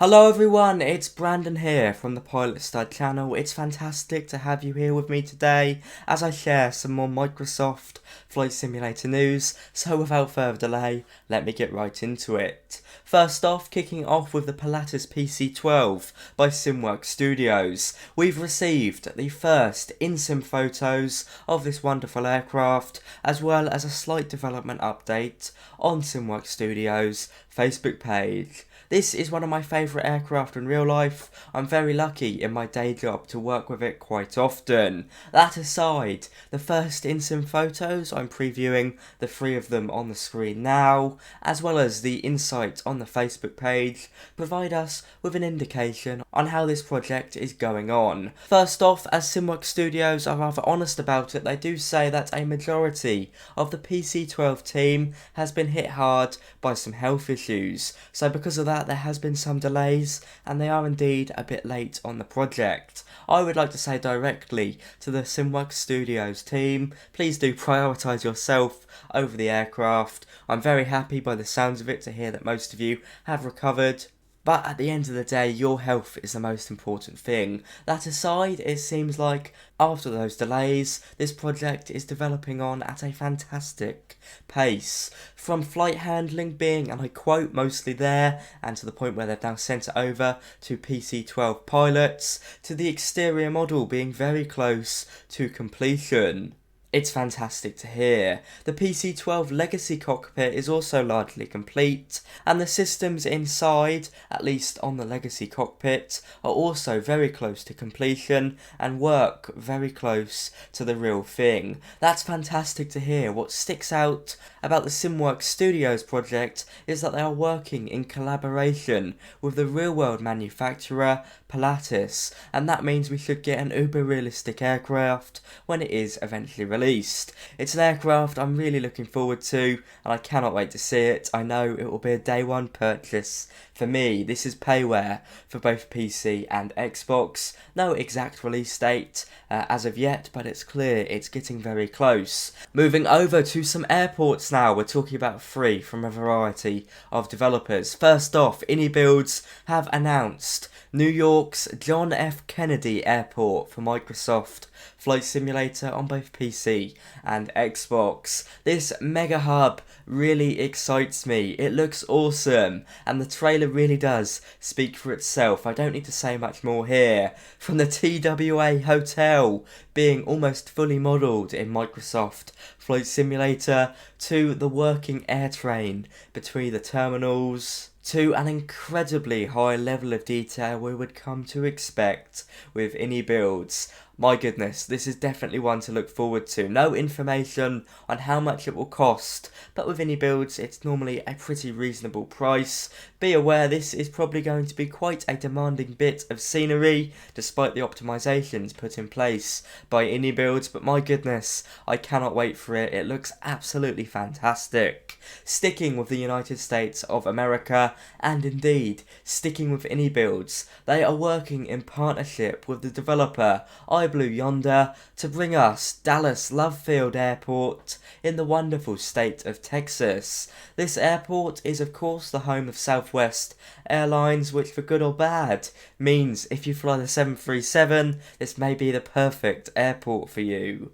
Hello everyone, it's Brandon here from the Pilot Stud channel. It's fantastic to have you here with me today as I share some more Microsoft Flight Simulator news. So without further delay, let me get right into it. First off, kicking off with the Pilatus PC-12 by SimWorksStudios. We've received the first in-sim photos of this wonderful aircraft, as well as a slight development update on SimWorksStudios' Facebook page. This is one of my favourite aircraft in real life. I'm very lucky in my day job to work with it quite often. That aside, the first in-sim photos, I'm previewing the 3 of them on the screen now, as well as the insight on the Facebook page, provide us with an indication on how this project is going on. First off, as SimWorksStudios are rather honest about it, they do say that a majority of the PC-12 team has been hit hard by some health issues. So because of that, there has been some delays and they are indeed a bit late on the project. I would like to say directly to the SimWorksStudios team, please do prioritise yourself over the aircraft. I'm very happy by the sounds of it to hear that most of you have recovered. But at the end of the day, your health is the most important thing. That aside, it seems like after those delays, this project is developing on at a fantastic pace. From flight handling being, and I quote, mostly there, and to the point where they've now sent it over to PC-12 pilots, to the exterior model being very close to completion. It's fantastic to hear. The PC-12 legacy cockpit is also largely complete, and the systems inside, at least on the legacy cockpit, are also very close to completion and work very close to the real thing. That's fantastic to hear. What sticks out about the SimWorksStudios project is that they are working in collaboration with the real-world manufacturer Pilatus, and that means we should get an uber-realistic aircraft when it is eventually released. It's an aircraft I'm really looking forward to, and I cannot wait to see it. I know it will be a day one purchase for me. This is payware for both PC and Xbox. No exact release date as of yet, but it's clear it's getting very close. Moving over to some airports now, we're talking about 3 from a variety of developers. First off, IBlue have announced New York's John F. Kennedy Airport for Microsoft Flight Simulator on both PC and Xbox. This mega hub really excites me. It looks awesome, and the trailer really does speak for itself. I don't need to say much more here. From the TWA Hotel being almost fully modelled in Microsoft Flight Simulator, to the working air train between the terminals, to an incredibly high level of detail we would come to expect with IBlue. My goodness, this is definitely one to look forward to. No information on how much it will cost, but with IBlue it's normally a pretty reasonable price. Be aware this is probably going to be quite a demanding bit of scenery, despite the optimisations put in place by IBlue, but my goodness, I cannot wait for it. It looks absolutely fantastic. Sticking with the United States of America, and indeed sticking with IBlue, they are working in partnership with the developer IBlue Yonder to bring us Dallas Love Field Airport in the wonderful state of Texas. This airport is of course the home of Southwest Airlines, which for good or bad means if you fly the 737, this may be the perfect airport for you.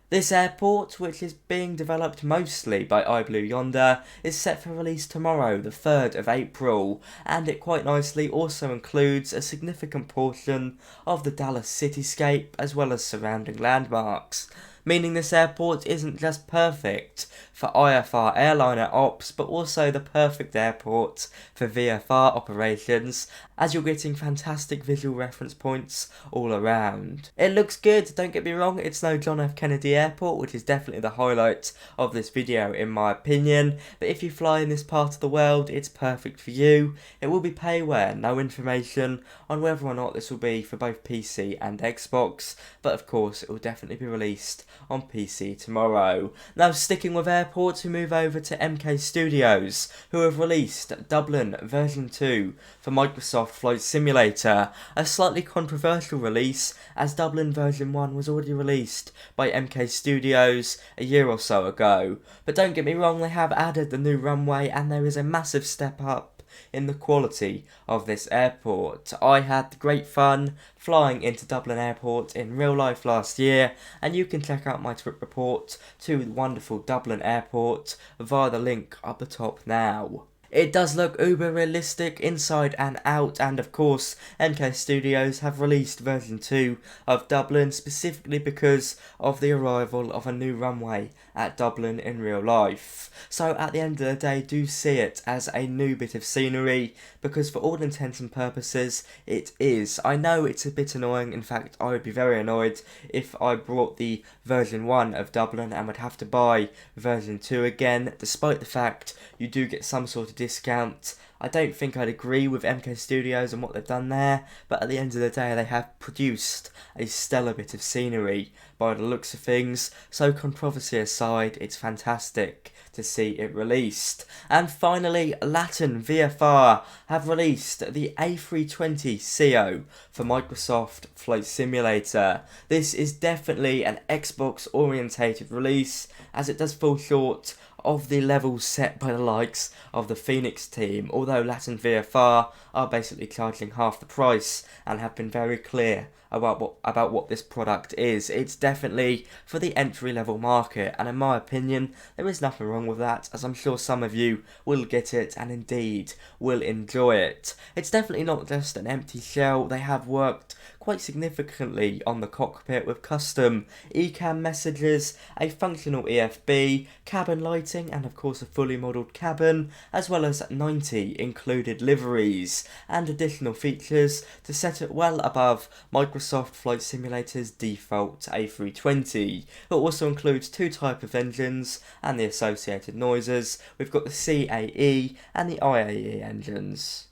This airport, which is being developed mostly by IBlue Yonder, is set for release tomorrow, the 3rd of April, and it quite nicely also includes a significant portion of the Dallas cityscape as well as surrounding landmarks, meaning this airport isn't just perfect for IFR airliner ops, but also the perfect airport for VFR operations, as you're getting fantastic visual reference points all around. It looks good, don't get me wrong, it's no John F. Kennedy Airport, which is definitely the highlight of this video in my opinion, but if you fly in this part of the world, it's perfect for you. It will be payware, no information on whether or not this will be for both PC and Xbox, but of course it will definitely be released on PC tomorrow. Now sticking with airports, we move over to MK Studios, who have released Dublin version 2 for Microsoft Flight Simulator, a slightly controversial release as Dublin version 1 was already released by MK Studios a year or so ago. But don't get me wrong, they have added the new runway and there is a massive step up in the quality of this airport. I had great fun flying into Dublin Airport in real life last year, and you can check out my trip report to the wonderful Dublin Airport via the link up the top now. It does look uber realistic inside and out, and of course MK Studios have released version 2 of Dublin specifically because of the arrival of a new runway at Dublin in real life. So at the end of the day, do see it as a new bit of scenery, because for all intents and purposes it is. I know it's a bit annoying, in fact I would be very annoyed if I brought the version 1 of Dublin and would have to buy version 2 again, despite the fact you do get some sort of discount. I don't think I'd agree with MK Studios and what they've done there, but at the end of the day they have produced a stellar bit of scenery by the looks of things, so controversy aside, it's fantastic to see it released. And finally, LatinVFR have released the A320CEO for Microsoft Flight Simulator. This is definitely an Xbox orientated release, as it does fall short of the levels set by the likes of the Phoenix team, although LatinVFR are basically charging half the price and have been very clear about what this product is. It's definitely for the entry level market, and in my opinion there is nothing wrong with that, as I'm sure some of you will get it and indeed will enjoy it. It's definitely not just an empty shell. They have worked quite significantly on the cockpit with custom ECAM messages, a functional EFB, cabin lighting, and of course a fully modelled cabin, as well as 90 included liveries and additional features to set it well above Microsoft Flight Simulator's default A320. It also includes 2 types of engines and the associated noises. We've got the CAE and the IAE engines.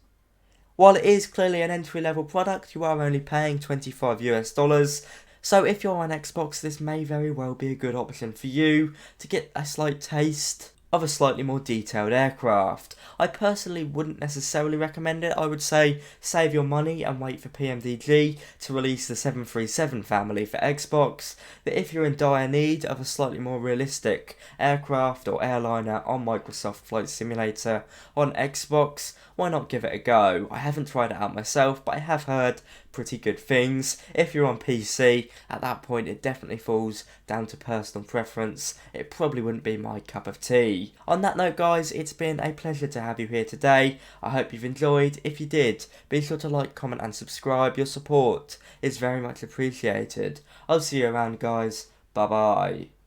While it is clearly an entry-level product, you are only paying $25 US, so if you're on Xbox, this may very well be a good option for you to get a slight taste of a slightly more detailed aircraft. I personally wouldn't necessarily recommend it. I would say save your money and wait for PMDG to release the 737 family for Xbox, but if you're in dire need of a slightly more realistic aircraft or airliner on Microsoft Flight Simulator on Xbox, why not give it a go? I haven't tried it out myself, but I have heard pretty good things. If you're on PC, at that point it definitely falls down to personal preference. It probably wouldn't be my cup of tea. On that note guys, it's been a pleasure to have you here today. I hope you've enjoyed. If you did, be sure to like, comment and subscribe. Your support is very much appreciated. I'll see you around guys. Bye bye.